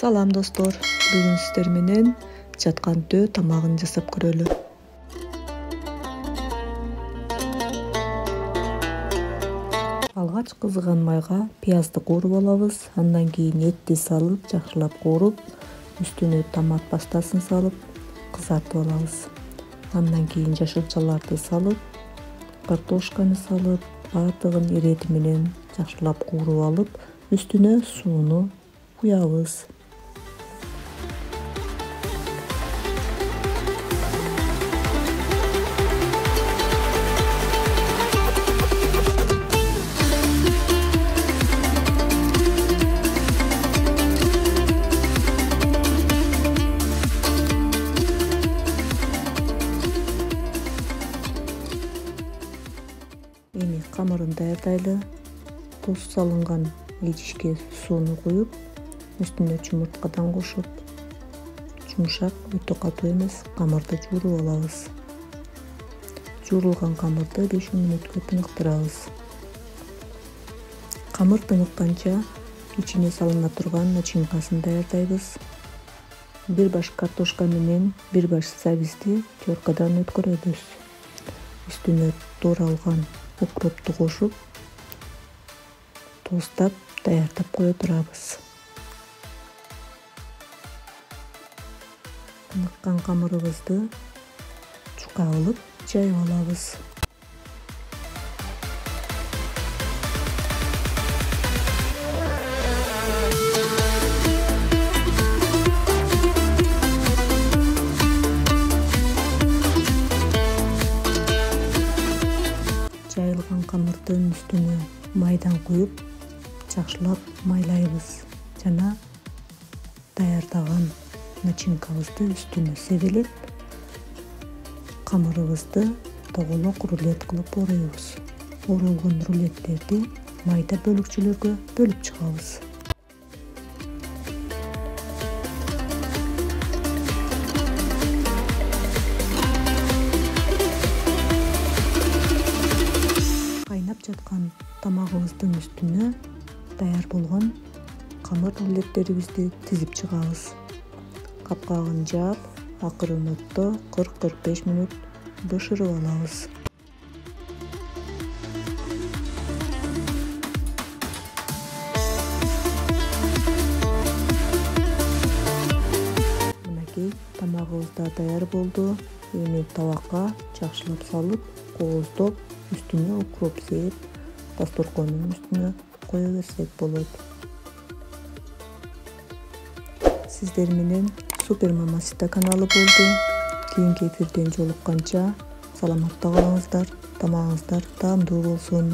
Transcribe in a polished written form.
Салам достор, бүгүн сиздер менен жаткан төө тамагын жасап көрөлү. Алгач кызыган майга пиязды кууруп алабыз, андан кийин этти салып, жакшылап кууруп, үстүнө томат пастасын салып, кызартып алабыз. Андан кийин жашылчаларды салып, картошканы салып, баардыгын ирети менен жакшылап кууруп алып, үстүнө сууну куябыз. Эми камырын даярдайлы. Туз салынган идишке сууну куюп, үстүнө чумурткадан кошуп, жумшак, өтө катуу эмес камырды жууруп алабыз. Жуурулган камырды 5 мүнөткө тыныктырабыз. Камыр тынытканча ичине салына турган начинкасын даярдайбыз. Бир баш картошка менен бир баш сабизди теркадан өткөрөбүз. Үстүнө тууралган укропту кошуп, тостап, даярдап кое турабыз. Тыныткан камырыбызды чука кылып жайып алабыз. Жайылган камырдын үстүнө майдан куюп, жакшылап майлайбыз жана даярдаган начинкабызды үстүнө себелеп, камырыбызды тоголок рулет кылып оруйбуз. Орулган рулеттерди майда бөлүкчөлөргө бөлүп чыгабыз. Кайнап жаткан тамагыбыздын үстүнө даяр болгон камыр рулеттерибизди тизип чыгабыз. Капкагын жаап, акырын отто 40-45 мүнөт бышырып алабыз. Мынакей тамагыбыз да даяр болду. Эми табакка жакшылап салып, кооздоп, үстүнө укроп сээп, дасторкондун үстүнө кое берсек болот. Сиздер менен Супер Мамасита каналы болду. Кийинки эфирден жолукканча саламатта калыңыздар, тамагыңыздар таамдуу болсун.